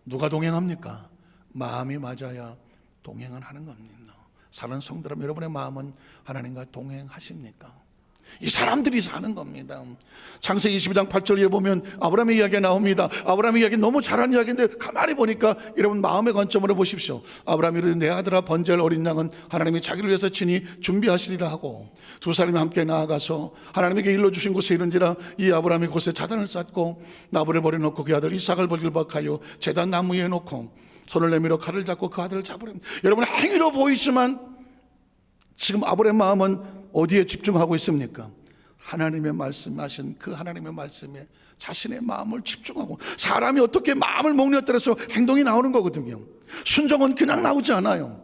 누가 동행합니까? 마음이 맞아야 동행을 하는 겁니다. 사는 성도 여러분, 여러분의 마음은 하나님과 동행하십니까? 이 사람들이 사는 겁니다. 창세기 22장 8절에 보면 아브라함의 이야기가 나옵니다. 아브라함의 이야기 너무 잘하는 이야기인데 가만히 보니까 여러분 마음의 관점으로 보십시오. 아브라함이 이르되 내 아들아 번제할 어린 양은 하나님이 자기를 위해서 친히 준비하시리라 하고 두 사람이 함께 나아가서 하나님에게 일러주신 곳에 이른지라 이 아브라함이 곳에 자단을 쌓고 나무를 버려놓고 그 아들 이삭을 벌길박하여 제단 나무 위에 놓고 손을 내밀어 칼을 잡고 그 아들을 잡으려. 여러분 행위로 보이지만 지금 아브라함의 마음은 어디에 집중하고 있습니까? 하나님의 말씀하신 그 하나님의 말씀에 자신의 마음을 집중하고, 사람이 어떻게 마음을 먹느냐에 따라서 행동이 나오는 거거든요. 순종은 그냥 나오지 않아요.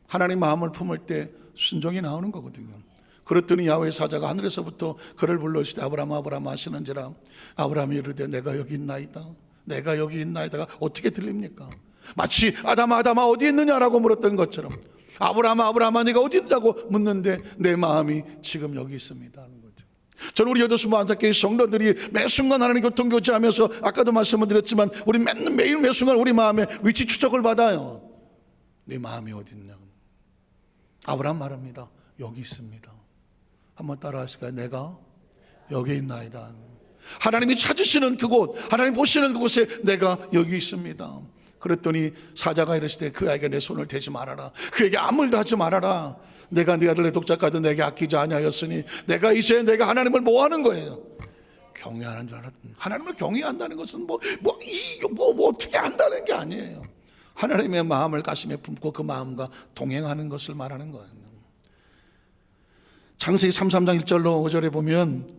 하나님 마음을 품을 때 순종이 나오는 거거든요. 그랬더니 야훼 사자가 하늘에서부터 그를 불러시되 아브라함 아브라함 하시는지라. 아브라함이 이르되 내가 여기 있나이다. 내가 여기 있나이다가 어떻게 들립니까? 마치 아담아 아담아 어디 있느냐라고 물었던 것처럼 아브라함아 아브라함아 네가 어디 있냐고 묻는데 내 마음이 지금 여기 있습니다 하는 거죠. 저는 우리 여도수모 안삭교회 성도들이 매 순간 하나님 교통교제하면서 아까도 말씀을 드렸지만 우리 매일 매 순간 우리 마음에 위치 추적을 받아요. 내 마음이 어디 있냐. 아브라함 말합니다. 여기 있습니다. 한번 따라 하실까요? 내가 여기 있나이다. 하나님이 찾으시는 그곳, 하나님 보시는 그곳에 내가 여기 있습니다. 그랬더니 사자가 이르시되 그 아이에게 내 손을 대지 말아라. 그에게 아무 일도 하지 말아라. 내가 네 아들 내 독자까지 내게 아끼지 아니하였으니 내가 이제 내가 하나님을 뭐 하는 거예요? 경외하는 줄 알았더니, 하나님을 경외한다는 것은 뭐 어떻게 한다는 게 아니에요. 하나님의 마음을 가슴에 품고 그 마음과 동행하는 것을 말하는 거예요. 창세기 33장 1절로 5절에 보면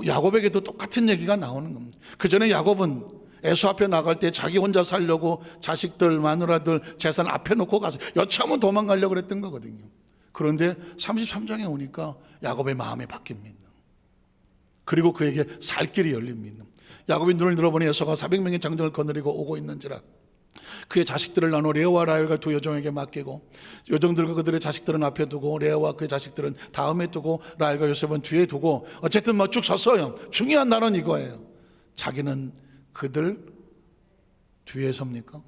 야곱에게도 똑같은 얘기가 나오는 겁니다. 그 전에 야곱은 에서 앞에 나갈 때 자기 혼자 살려고 자식들 마누라들 재산 앞에 놓고 가서 여차하면 도망가려고 그랬던 거거든요. 그런데 33장에 오니까 야곱의 마음이 바뀝니다. 그리고 그에게 살 길이 열립니다. 야곱이 눈을 들어보니 에서가 400명의 장정을 거느리고 오고 있는지라. 그의 자식들을 나눠 레아와 라헬과 두 여종에게 맡기고 여종들과 그들의 자식들은 앞에 두고 레아와 그의 자식들은 다음에 두고 라헬과 요셉은 뒤에 두고 어쨌든 쭉 섰어요. 중요한 단어는 이거예요. 자기는 그들 뒤에 섭니까?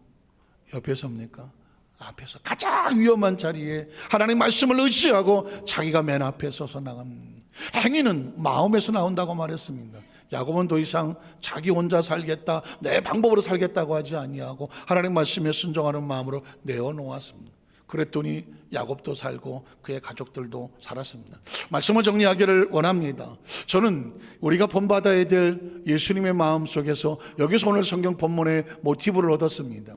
옆에 섭니까? 앞에서 가장 위험한 자리에 하나님 말씀을 의지하고 자기가 맨 앞에 서서 나갑니다. 행위는 마음에서 나온다고 말했습니다. 야곱은 더 이상 자기 혼자 살겠다, 내 방법으로 살겠다고 하지 아니하고 하나님 말씀에 순종하는 마음으로 내어놓았습니다. 그랬더니 야곱도 살고 그의 가족들도 살았습니다. 말씀을 정리하기를 원합니다. 저는 우리가 본받아야 될 예수님의 마음 속에서 여기서 오늘 성경 본문의 모티브를 얻었습니다.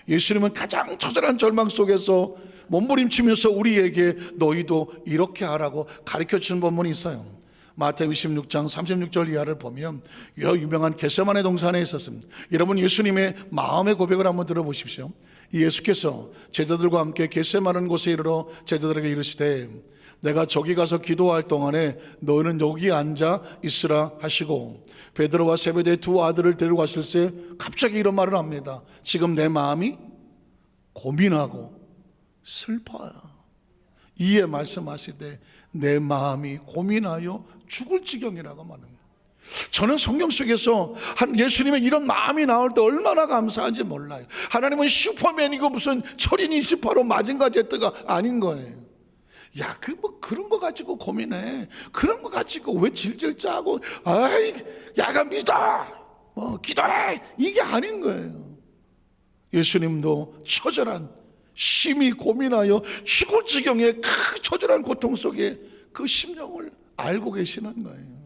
예수님은 가장 처절한 절망 속에서 몸부림치면서 우리에게 너희도 이렇게 하라고 가르쳐주는 본문이 있어요. 마태복음 26장 36절 이하를 보면 유명한 겟세마네 동산에 있었습니다. 여러분 예수님의 마음의 고백을 한번 들어보십시오. 예수께서 제자들과 함께 겟세마네 곳에 이르러 제자들에게 이르시되 내가 저기 가서 기도할 동안에 너희는 여기 앉아 있으라 하시고 베드로와 세베대의 두 아들을 데려갔을 때 갑자기 이런 말을 합니다. 지금 내 마음이 고민하고 슬퍼요. 이에 말씀하시되 내 마음이 고민하여 죽을 지경이라고 말합니다. 저는 성경 속에서 예수님의 이런 마음이 나올 때 얼마나 감사한지 몰라요. 하나님은 슈퍼맨이고 무슨 철인 28호 마징가 제트가 아닌 거예요. 야, 그런 거 가지고 고민해. 그런 거 가지고 왜 질질 짜고, 아이, 야가 믿어! 기도해! 이게 아닌 거예요. 예수님도 처절한, 심히 고민하여 죽을 지경의 그 처절한 고통 속에 그 심령을 알고 계시는 거예요.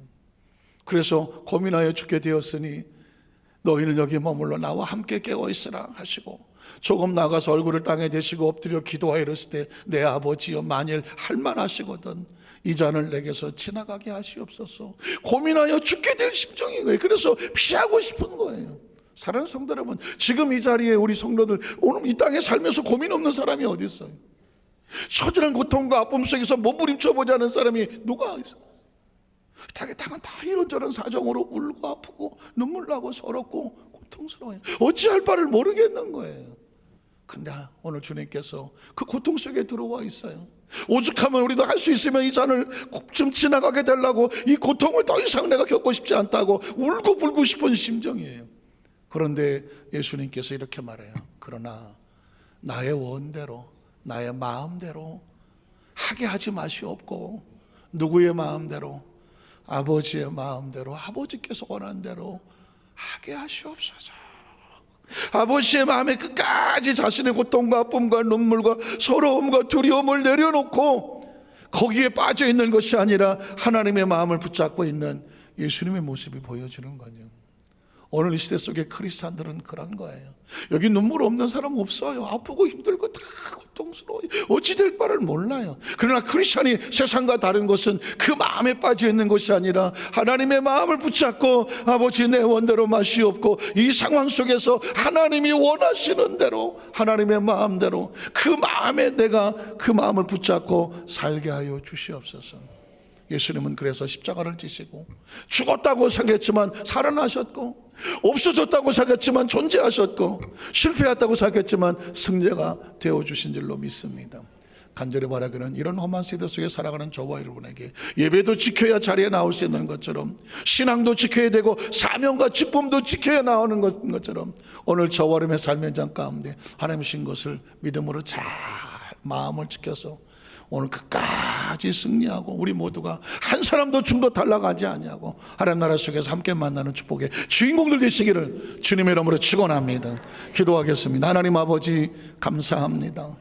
그래서 고민하여 죽게 되었으니 너희는 여기 머물러 나와 함께 깨어 있으라 하시고 조금 나가서 얼굴을 땅에 대시고 엎드려 기도하여 이르실 때 내 아버지여 만일 할만하시거든 이 잔을 내게서 지나가게 하시옵소서. 고민하여 죽게 될 심정인 거예요. 그래서 피하고 싶은 거예요. 사랑하는 성도 여러분, 지금 이 자리에 우리 성도들 오늘 이 땅에 살면서 고민 없는 사람이 어디 있어요? 처절한 고통과 아픔 속에서 몸부림쳐 보자는 사람이 누가 있어요? 당은 다 이런저런 사정으로 울고 아프고 눈물 나고 서럽고 고통스러워요. 어찌할 바를 모르겠는 거예요. 근데 오늘 주님께서 그 고통 속에 들어와 있어요. 오죽하면 우리도 할 수 있으면 이 잔을 좀 지나가게 되려고, 이 고통을 더 이상 내가 겪고 싶지 않다고 울고 불고 싶은 심정이에요. 그런데 예수님께서 이렇게 말해요. 그러나 나의 원대로, 나의 마음대로 하게 하지 마시옵고, 누구의 마음대로? 아버지의 마음대로, 아버지께서 원한 대로 하게 하시옵소서. 아버지의 마음에 끝까지 자신의 고통과 아픔과 눈물과 서러움과 두려움을 내려놓고 거기에 빠져 있는 것이 아니라 하나님의 마음을 붙잡고 있는 예수님의 모습이 보여지는 거죠. 오늘 이 시대 속에 크리스찬들은 그런 거예요. 여기 눈물 없는 사람 없어요. 아프고 힘들고 다 고통스러워요. 어찌 될 바를 몰라요. 그러나 크리스찬이 세상과 다른 것은 그 마음에 빠져 있는 것이 아니라 하나님의 마음을 붙잡고 아버지 내 원대로 마시옵고, 이 상황 속에서 하나님이 원하시는 대로, 하나님의 마음대로 그 마음에 내가 그 마음을 붙잡고 살게 하여 주시옵소서. 예수님은 그래서 십자가를 지시고 죽었다고 생각했지만 살아나셨고, 없어졌다고 생각했지만 존재하셨고, 실패했다고 생각했지만 승리가 되어주신 줄로 믿습니다. 간절히 바라기는 이런 험한 세대 속에 살아가는 저와 여러분에게 예배도 지켜야 자리에 나올 수 있는 것처럼, 신앙도 지켜야 되고 사명과 직분도 지켜야 나오는 것처럼, 오늘 저와 여러분의 삶의 현장 가운데 하나님 주신 것을 믿음으로 잘 마음을 지켜서 오늘 끝까지 승리하고, 우리 모두가 한 사람도 좀 더 탈락하지 아니하고 하나님 나라 속에서 함께 만나는 축복의 주인공들 되시기를 주님의 이름으로 축원합니다. 기도하겠습니다. 하나님 아버지 감사합니다.